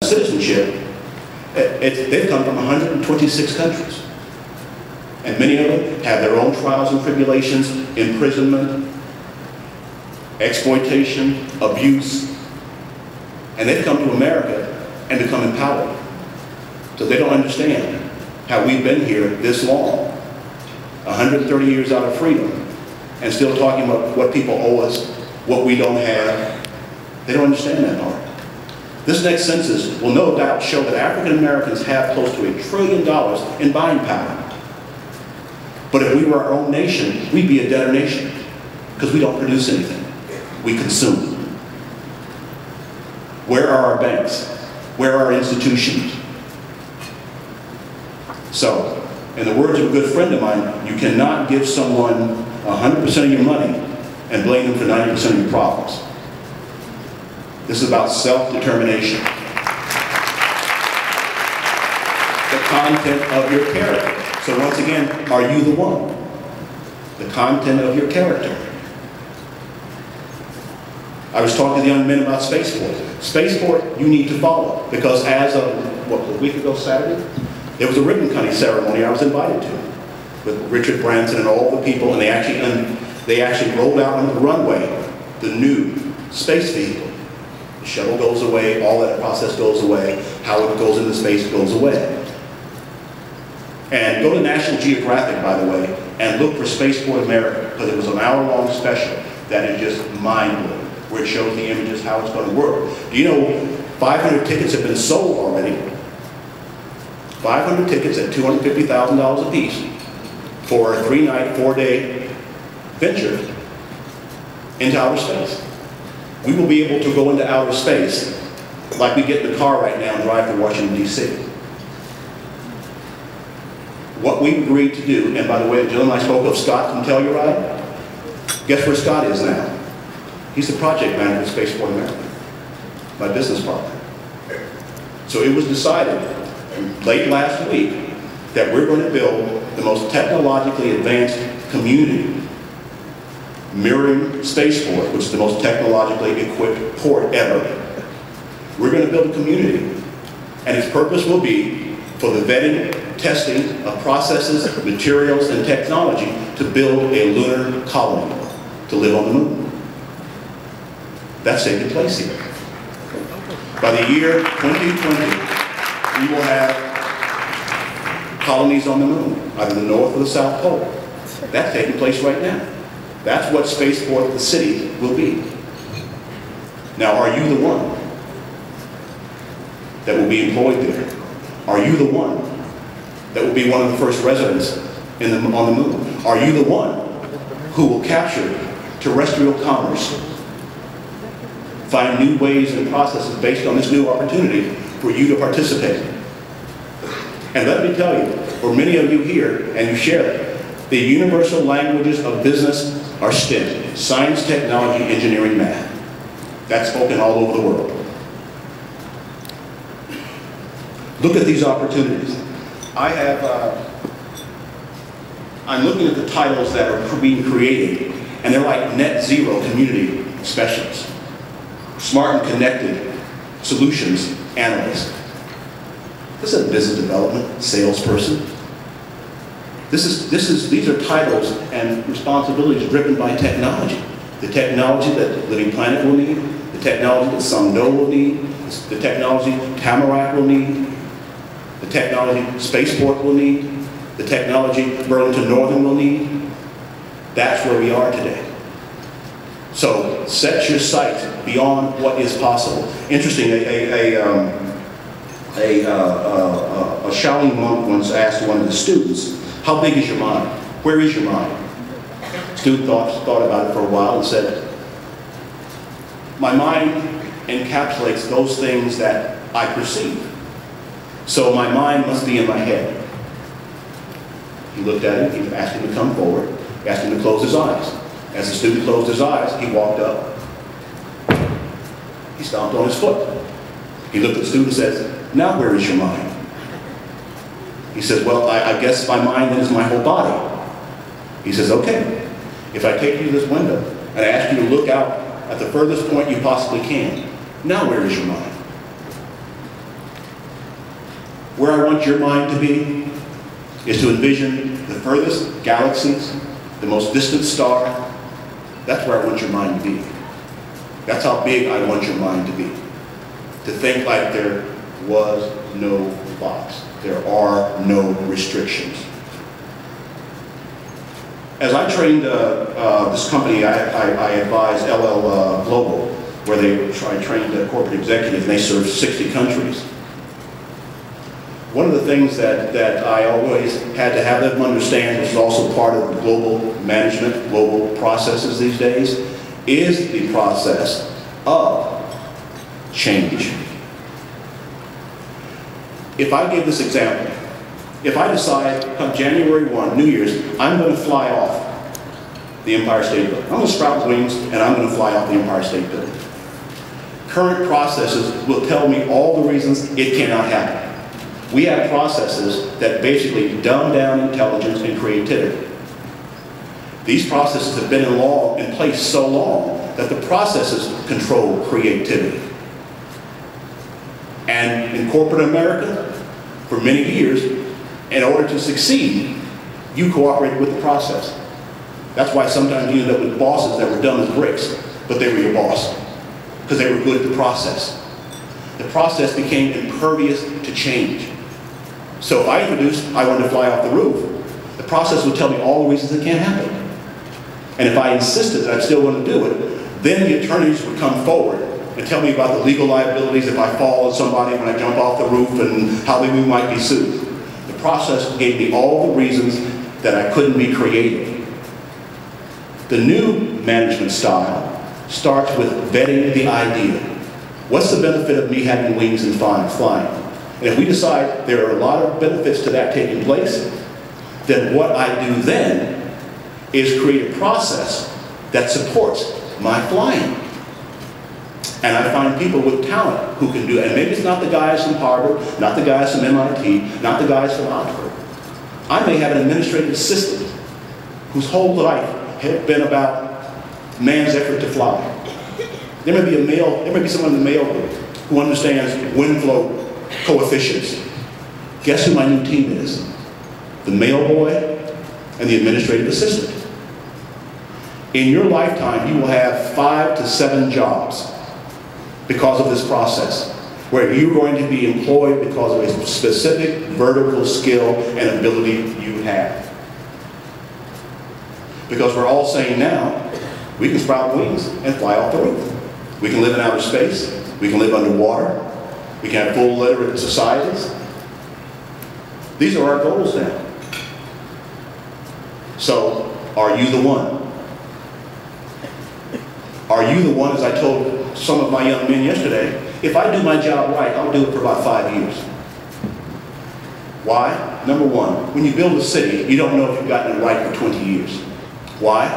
citizenship, they've come from 126 countries. And many of them have their own trials and tribulations, imprisonment, exploitation, abuse. And they've come to America and become empowered. So they don't understand how we've been here this long, 130 years out of freedom, and still talking about what people owe us, what we don't have. They don't understand that part. This next census will no doubt show that African Americans have close to $1 trillion in buying power. But if we were our own nation, we'd be a debtor nation, because we don't produce anything. We consume. Where are our banks? Where are our institutions? So, in the words of a good friend of mine, you cannot give someone 100% of your money and blame them for 90% of your problems. This is about self-determination. The content of your character. So once again, are you the one? The content of your character. I was talking to the young men about Spaceport. Spaceport, you need to follow, because as of, what, a week ago Saturday, there was a ribbon-cutting ceremony I was invited to with Richard Branson and all the people, and they actually rolled out onto the runway the new space vehicle. The shuttle goes away, all that process goes away, how it goes into space goes away. And go to National Geographic, by the way, and look for Spaceport America, because it was an hour-long special that is just mind-blowing, where it shows the images, how it's going to work. Do you know 500 tickets have been sold already? 500 tickets at $250,000 a piece for a 3-night, 4-day venture into outer space. We will be able to go into outer space like we get in the car right now and drive to Washington, D.C. What we agreed to do, and by the way, the gentleman I spoke of, Scott from Telluride, guess where Scott is now? He's the project manager at Spaceport America, my business partner. So it was decided late last week that we're going to build the most technologically advanced community mirroring Spaceport, which is the most technologically equipped port ever. We're going to build a community, and its purpose will be for the vetting, testing of processes, materials, and technology to build a lunar colony to live on the moon. That's taking place here. By the year 2020, we will have colonies on the moon, either the North or the South Pole. That's taking place right now. That's what Spaceport, the city, will be. Now, are you the one that will be employed there? Are you the one that will be one of the first residents on the moon? Are you the one who will capture terrestrial commerce, find new ways and processes based on this new opportunity for you to participate? And let me tell you, for many of you here, and you share it, the universal languages of business are STEM, science, technology, engineering, math. That's spoken all over the world. Look at these opportunities. I'm looking at the titles that are being created, and they're like net zero community specialists, smart and connected solutions analyst. This is a business development salesperson. These are titles and responsibilities driven by technology. The technology that Living Planet will need, the technology that Sangdo will need, the technology Tamarack will need, the technology Spaceport will need, the technology Burlington Northern will need. That's where we are today. So set your sights beyond what is possible. Interesting, a Shaolin monk once asked one of the students, how big is your mind? Where is your mind? The student thought about it for a while and said, my mind encapsulates those things that I perceive. So my mind must be in my head. He looked at him, he asked him to come forward, asked him to close his eyes. As the student closed his eyes, he walked up. He stomped on his foot. He looked at the student and said, now where is your mind? He says, well, I guess my mind is my whole body. He says, okay, if I take you to this window and I ask you to look out at the furthest point you possibly can, now where is your mind? Where I want your mind to be is to envision the furthest galaxies, the most distant star. That's where I want your mind to be. That's how big I want your mind to be. To think like there was no box. There are no restrictions. As I trained this company, I advised LL Global, where I trained corporate executives, and they served 60 countries. One of the things that I always had to have them understand, which is also part of the global management, global processes these days, is the process of change. If I give this example, if I decide come January 1, New Year's, I'm going to fly off the Empire State Building. I'm going to sprout wings and I'm going to fly off the Empire State Building. Current processes will tell me all the reasons it cannot happen. We have processes that basically dumb down intelligence and creativity. These processes have been in place so long that the processes control creativity. And in corporate America, for many years, in order to succeed, you cooperated with the process. That's why sometimes you end up with bosses that were dumb as bricks, but they were your boss, because they were good at the process. The process became impervious to change. So if I introduced, I wanted to fly off the roof, the process would tell me all the reasons it can't happen. And if I insisted that I still want to do it, then the attorneys would come forward and tell me about the legal liabilities if I fall on somebody when I jump off the roof and how we might be sued. The process gave me all the reasons that I couldn't be creative. The new management style starts with vetting the idea. What's the benefit of me having wings and flying? And if we decide there are a lot of benefits to that taking place, then what I do then is create a process that supports my flying. And I find people with talent who can do it. And maybe it's not the guys from Harvard, not the guys from MIT, not the guys from Oxford. I may have an administrative assistant whose whole life has been about man's effort to fly. There may be someone in the male group who understands wind flow coefficients. Guess who my new team is? The mail boy and the administrative assistant. In your lifetime, you will have 5 to 7 jobs because of this process, where you're going to be employed because of a specific vertical skill and ability you have. Because we're all saying now, we can sprout wings and fly off the roof. We can live in outer space, we can live underwater, we can have full literate societies. These are our goals now. So, are you the one? Are you the one, as I told some of my young men yesterday, if I do my job right, I'll do it for about 5 years. Why? Number one, when you build a city, you don't know if you've gotten it right for 20 years. Why?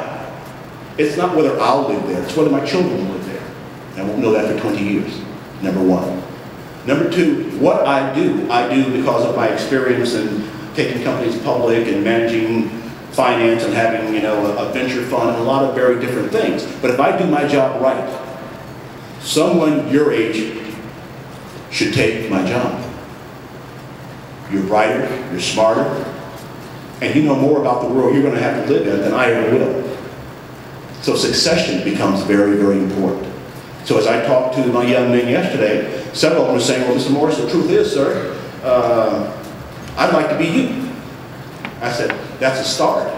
It's not whether I'll live there, it's whether my children will live there. And I won't know that for 20 years, number one. Number two, what I do because of my experience in taking companies public and managing finance and having, a venture fund and a lot of very different things. But if I do my job right, someone your age should take my job. You're brighter, you're smarter, and you know more about the world you're going to have to live in than I ever will. So succession becomes very, very important. So as I talked to my young men yesterday, several of them were saying, well, Mr. Morris, the truth is, sir, I'd like to be you. I said, that's a start.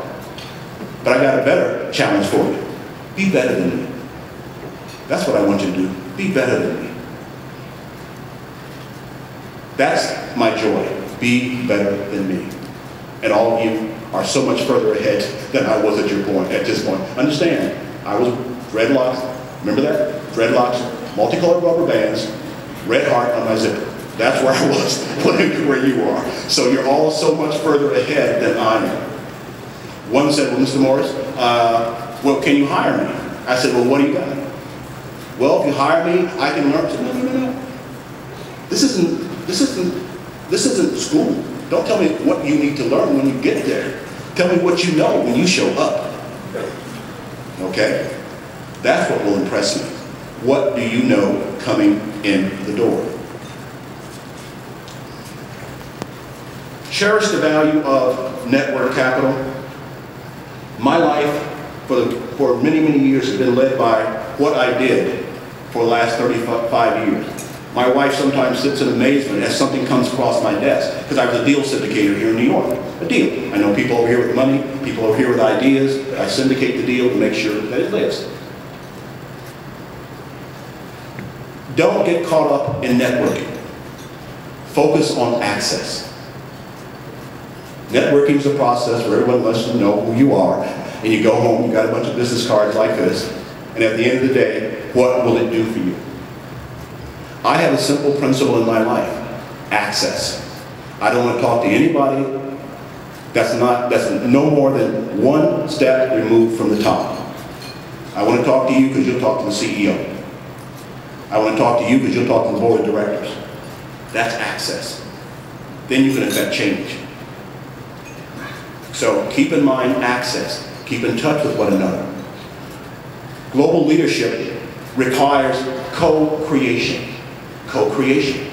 But I got a better challenge for you. Be better than me. That's what I want you to do. Be better than me. That's my joy. Be better than me. And all of you are so much further ahead than I was at this point. Understand, I was dreadlocks. Remember that? Dreadlocks, multicolored rubber bands, red heart on my zipper. That's where I was where you are. So you're all so much further ahead than I am. One said, well, Mr. Morris, well, can you hire me? I said, well, what do you got? Well, if you hire me, I can learn. I said, no. This isn't school. Don't tell me what you need to learn when you get there. Tell me what you know when you show up. Okay? That's what will impress me. What do you know coming in the door? cherish the value of network capital. My life for many, many years has been led by what I did for the last 35 years. My wife sometimes sits in amazement as something comes across my desk, because I was a deal syndicator here in New York. A deal. I know people over here with money, people over here with ideas. I syndicate the deal to make sure that it lives. Don't get caught up in networking. Focus on access. Networking is a process where everyone wants to know who you are, and you go home, you got a bunch of business cards like this, and at the end of the day, what will it do for you? I have a simple principle in my life: access. I don't want to talk to anybody that's no more than one step removed from the top. I want to talk to you because you'll talk to the CEO. I want to talk to you because you'll talk to the board of directors. That's access. Then you can affect change. So keep in mind access. Keep in touch with one another. Global leadership requires co-creation. Co-creation.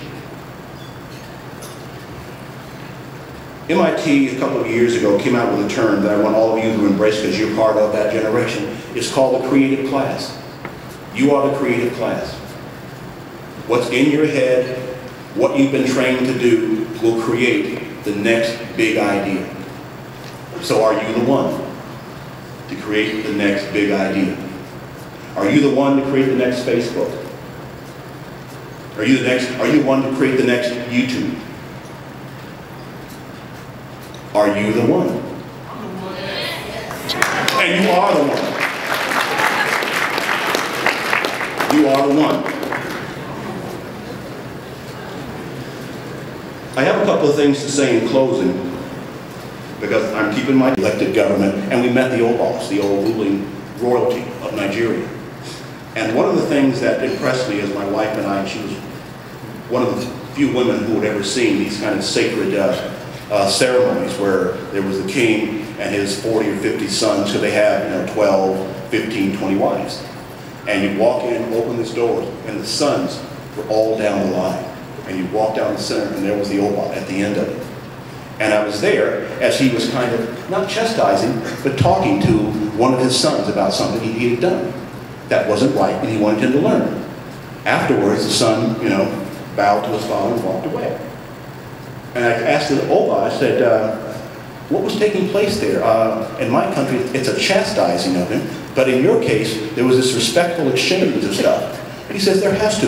MIT a couple of years ago came out with a term that I want all of you to embrace because you're part of that generation. It's called the creative class. You are the creative class. What's in your head, what you've been trained to do, will create the next big idea. So are you the one to create the next big idea? Are you the one to create the next Facebook? Are you the one to create the next YouTube? Are you the one? And you are the one. You are the one. I have a couple of things to say in closing, because I'm keeping my elected government, and we met the old boss, the old ruling royalty of Nigeria. And one of the things that impressed me as my wife and I, she was one of the few women who had ever seen these kind of sacred ceremonies where there was the king and his 40 or 50 sons, so they have 12, 15, 20 wives. And you'd walk in, open this door, and the sons were all down the line. And you'd walk down the center, and there was the Oba at the end of it. And I was there as he was kind of, not chastising, but talking to one of his sons about something he had done that wasn't right, and he wanted him to learn. Afterwards, the son, bowed to his father and walked away. And I asked the Oba, I said, what was taking place there? In my country, it's a chastising of him, but in your case, there was this respectful exchange of stuff. And he says, there has to be.